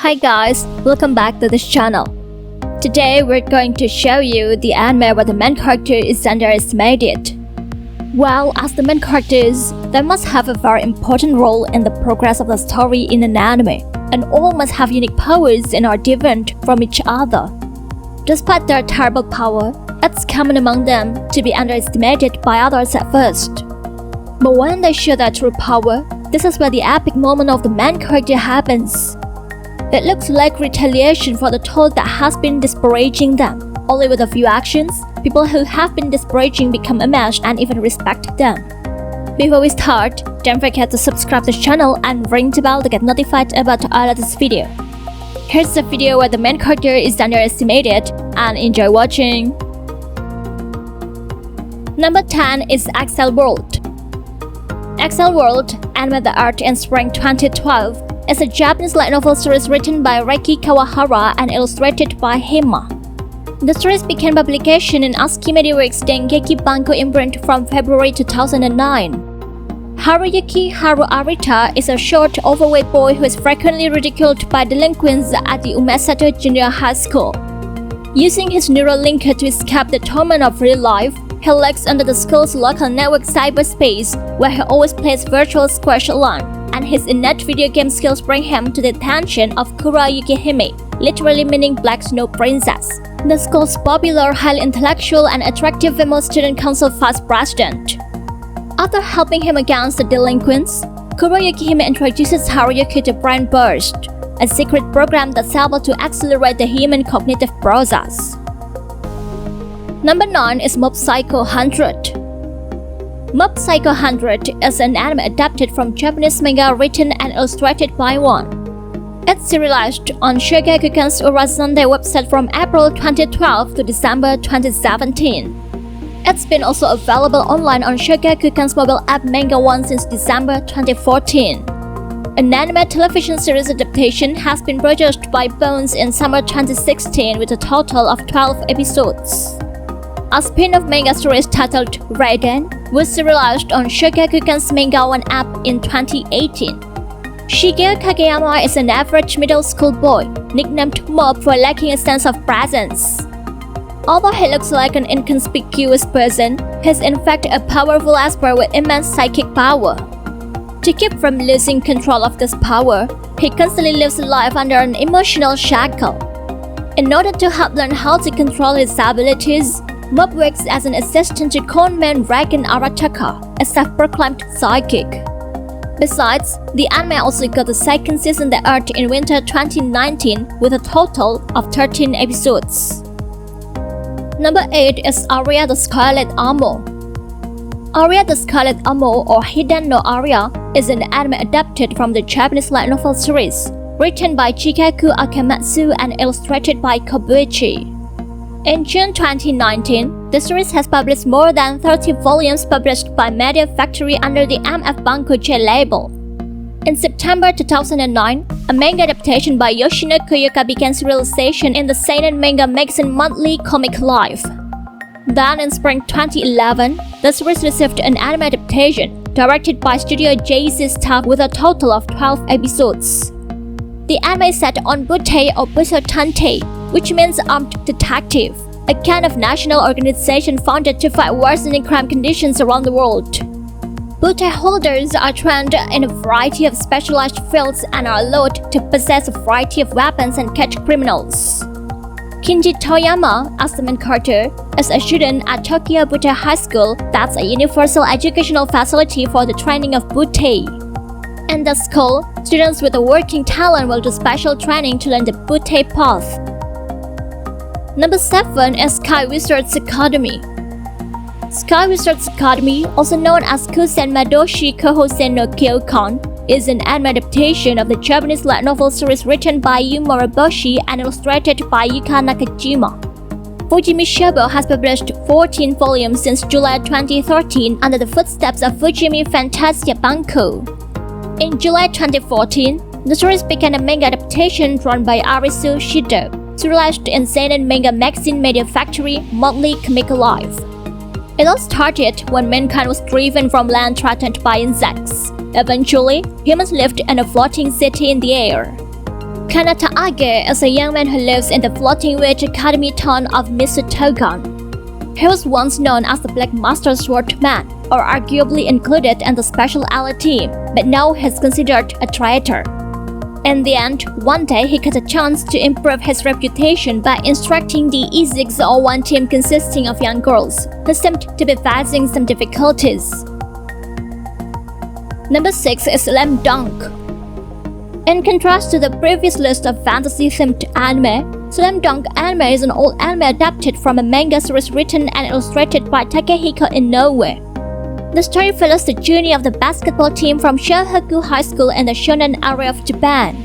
Hi guys, welcome back to this channel. Today we're going to show you the anime where the main character is underestimated. Well, as the main characters, they must have a very important role in the progress of the story in an anime, and all must have unique powers and are different from each other. Despite their terrible power, it's common among them to be underestimated by others at first. But when they show their true power, this is where the epic moment of the main character happens. It looks like retaliation for the toll that has been disparaging them. Only with a few actions, people who have been disparaging become amazed and even respect them. Before we start, don't forget to subscribe to the channel and ring the bell to get notified about all of this video. Here's the video where the main character is underestimated, and enjoy watching. Number 10 is Excel World. Excel World, anime that aired in spring 2012, is a Japanese light novel series written by Reiki Kawahara and illustrated by Hima. The series began publication in ASCII MediaWorks Dengeki Banko imprint from February 2009. Haruyuki Haru Arita is a short, overweight boy who is frequently ridiculed by delinquents at the Umesato Junior High School. Using his neural linker to escape the torment of real life, he lurks under the school's local network cyberspace, where he always plays virtual squash alone, and his innate video game skills bring him to the attention of Kura Yukihime, literally meaning Black Snow Princess, the school's popular, highly intellectual and attractive female student council vice president. After helping him against the delinquents, Kura Yukihime introduces Haruyuki to Brain Burst, a secret program that's able to accelerate the human cognitive process. Number 9 is Mob Psycho 100. Mob Psycho 100 is an anime adapted from Japanese manga written and illustrated by one. It's serialized on Shogakukan's Ura Sunday website from April 2012 to December 2017. It's been also available online on Shogakukan's mobile app Manga One since December 2014. An anime television series adaptation has been produced by Bones in summer 2016 with a total of 12 episodes. A spin-off manga series titled Raiden was serialized on Shogakukan's Manga One app in 2018. Shigeo Kageyama is an average middle school boy, nicknamed Mob for lacking a sense of presence. Although he looks like an inconspicuous person, he's in fact a powerful esper with immense psychic power. To keep from losing control of this power, he constantly lives life under an emotional shackle. In order to help learn how to control his abilities, Mob works as an assistant to conman Regan Arataka, a self-proclaimed psychic. Besides, the anime also got a second season that aired in winter 2019 with a total of 13 episodes. Number 8 is Arya the Scarlet Amo. Arya the Scarlet Amo, or Hidden no Arya, is an anime adapted from the Japanese light novel series, written by Chikaku Akamatsu and illustrated by Kobuichi. In June 2019, the series has published more than 30 volumes published by Media Factory under the MF Banko J label. In September 2009, a manga adaptation by Yoshino Koyoka began serialization in the seinen manga magazine Monthly Comic Life. Then in spring 2011, the series received an anime adaptation, directed by Studio JC staff with a total of 12 episodes. The anime is set on Butte or Busotante, which means armed detective, a kind of national organization founded to fight worsening crime conditions around the world. Butte holders are trained in a variety of specialized fields and are allowed to possess a variety of weapons and catch criminals. Kinji Toyama, as the main character, is a student at Tokyo Butte High School that's a universal educational facility for the training of Butte. In the school, students with a working talent will do special training to learn the Butte path. Number 7 is Sky Wizards Academy. Sky Wizards Academy, also known as Kusen Madoshi Kohosen no Kyokon, is an anime adaptation of the Japanese light novel series written by Yu Muraboshi and illustrated by Yuka Nakajima. Fujimi Shobo has published 14 volumes since July 2013 under the footsteps of Fujimi Fantasia Banko. In July 2014, the series began a manga adaptation drawn by Arisu Shido, serialized in seinen manga magazine Media Factory Monthly Comic Life. It all started when mankind was driven from land threatened by insects. Eventually, humans lived in a floating city in the air. Kanata Age is a young man who lives in the floating village academy town of Misutogon. He was once known as the Black Master Swordman, or arguably included in the Special Ally team, but now he's considered a traitor. In the end, one day he got a chance to improve his reputation by instructing the E601 team consisting of young girls who seemed to be facing some difficulties. Number 6 is Slam Dunk. In contrast to the previous list of fantasy-themed anime, Slam Dunk anime is an old anime adapted from a manga series written and illustrated by Takehiko Inoue. The story follows the journey of the basketball team from Haikyuu High School in the shonen area of Japan.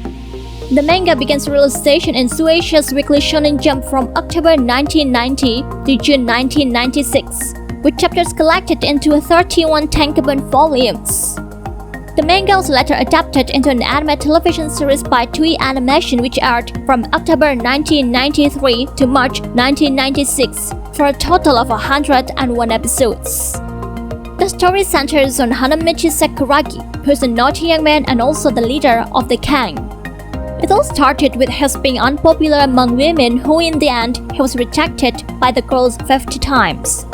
The manga begins realization in Shueisha's Weekly Shonen Jump from October 1990 to June 1996, with chapters collected into 31 tankobon volumes. The manga was later adapted into an anime television series by Toei Animation, which aired from October 1993 to March 1996 for a total of 101 episodes. The story centers on Hanamichi Sakuragi, who is a naughty young man and also the leader of the gang. It all started with his being unpopular among women, who in the end he was rejected by the girls 50 times.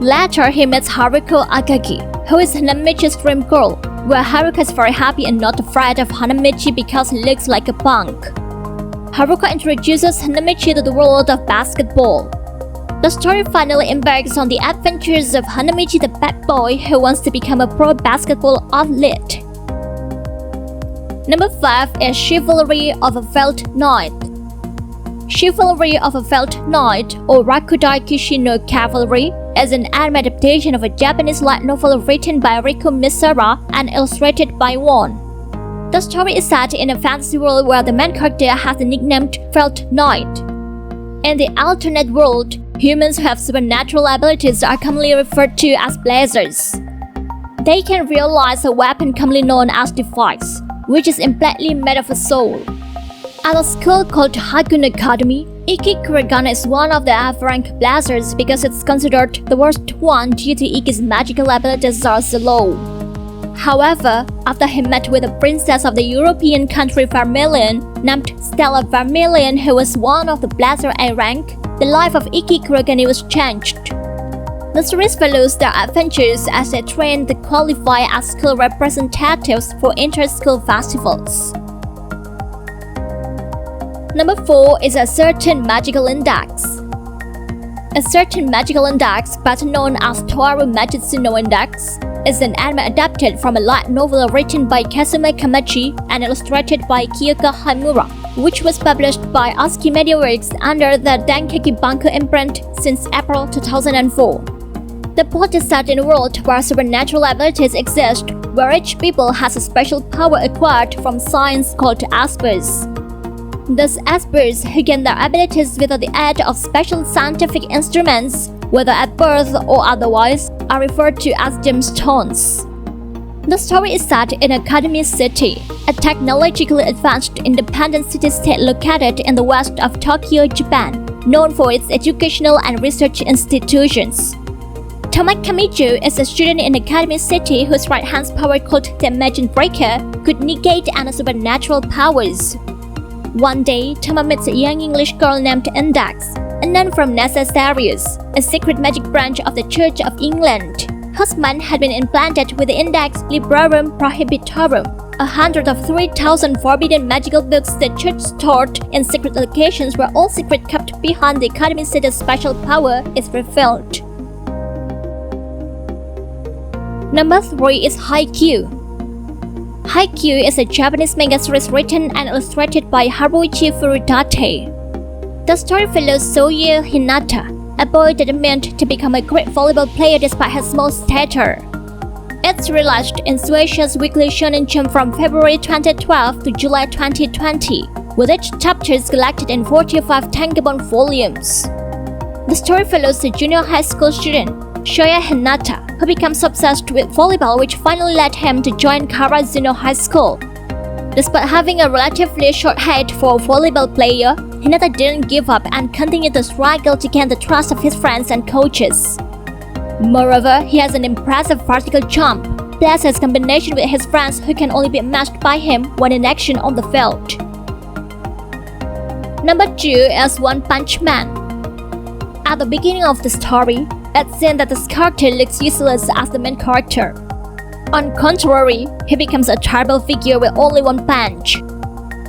Later he meets Haruko Akagi, who is Hanamichi's dream girl, where Haruka is very happy and not afraid of Hanamichi because he looks like a punk. Haruka introduces Hanamichi to the world of basketball. The story finally embarks on the adventures of Hanamichi, the bad boy who wants to become a pro basketball athlete. Number 5 is Chivalry of a Felt Knight. Chivalry of a Felt Knight, or Rakudai Kishi no Cavalry, is an anime adaptation of a Japanese light novel written by Riku Misara and illustrated by Won. The story is set in a fantasy world where the main character has the nickname Felt Knight. In the alternate world, humans who have supernatural abilities are commonly referred to as blazers. They can realize a weapon commonly known as Device, which is implicitly made of a soul. At a school called Haikyuu Academy, Iki Kuragana is one of the F-rank blazers because it's considered the worst one due to Iki's magical abilities are so low. However, after he met with a princess of the European country Vermilion named Stella Vermilion, who was one of the blazer A rank, the life of Iki Kuragane was changed. The series follows their adventures as they train to qualify as school representatives for inter-school festivals. Number 4 is A Certain Magical Index. A Certain Magical Index, better known as Toaru Majutsu no Index, is an anime adapted from a light novel written by Kazuma Kamachi and illustrated by Kyoka Haimura, which was published by ASCII Media Works under the Dankeki Banko imprint since April 2004. The plot is set in a world where supernatural abilities exist, where each people has a special power acquired from science called Aspers. Thus, Aspers, who gain their abilities without the aid of special scientific instruments, whether at birth or otherwise, are referred to as gemstones. The story is set in Academy City, a technologically advanced independent city-state located in the west of Tokyo, Japan, known for its educational and research institutions. Toma Kamijo is a student in Academy City whose right-hand's power called the Imagine Breaker could negate any supernatural powers. One day, Toma meets a young English girl named Index, a nun from Necessarius, a secret magic branch of the Church of England, whose mind had been implanted with the Index Librorum Prohibitorum, 103,000 forbidden magical books the Church stored in secret locations where all secret kept behind the Academy City's special power is revealed. Number 3 is Haikyuu. Haikyuu is a Japanese manga series written and illustrated by Haruichi Furutate. The story follows Soye Hinata, a boy determined to become a great volleyball player despite his small stature. It's released in Shueisha's Weekly Shonen Jump from February 2012 to July 2020, with each chapter collected in 45 tankobon volumes. The story follows the junior high school student, Shoya Hinata, who becomes obsessed with volleyball, which finally led him to join Karazuno High School. Despite having a relatively short height for a volleyball player, Hinata didn't give up and continued to struggle to gain the trust of his friends and coaches. Moreover, he has an impressive vertical jump, plus his combination with his friends who can only be matched by him when in action on the field. Number 2 is One Punch Man. At the beginning of the story, it's seen that this character looks useless as the main character. On contrary, he becomes a terrible figure with only one punch.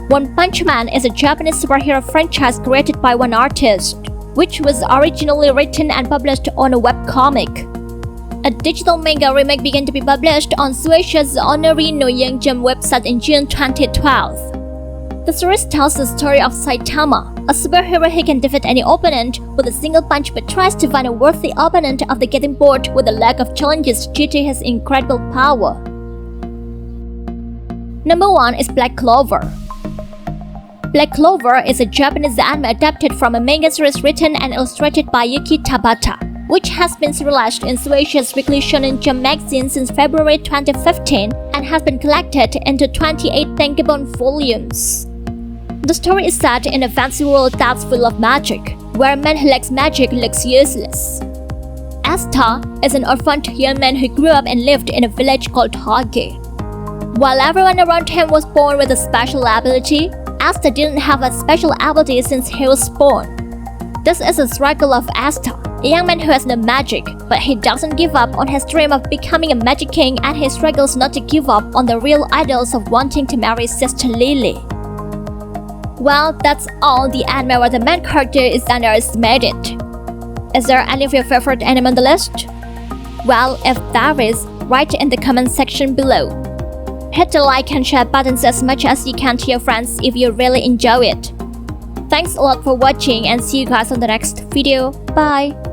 One Punch Man is a Japanese superhero franchise created by one artist, which was originally written and published on a webcomic. A digital manga remake began to be published on Shueisha's Honori no Young website in June 2012. The series tells the story of Saitama, a superhero who can defeat any opponent with a single punch but tries to find a worthy opponent after getting bored with the lack of challenges due to his incredible power. Number 1 is Black Clover. Black Clover is a Japanese anime adapted from a manga series written and illustrated by Yuki Tabata, which has been serialized in Shueisha's Weekly Shonen Jump magazine since February 2015 and has been collected into 28 tankobon volumes. The story is set in a fantasy world that's full of magic, where a man who lacks magic looks useless. Asta is an orphaned young man who grew up and lived in a village called Haikyuu. While everyone around him was born with a special ability, Asta didn't have a special ability since he was born. This is a struggle of Asta, a young man who has no magic, but he doesn't give up on his dream of becoming a magic king, and he struggles not to give up on the real ideals of wanting to marry Sister Lily. Well, that's all the anime where the main character is underestimated. Is there any of your favorite anime on the list? Well, if there is, write in the comment section below. Hit the like and share buttons as much as you can to your friends if you really enjoy it. Thanks a lot for watching and see you guys on the next video. Bye!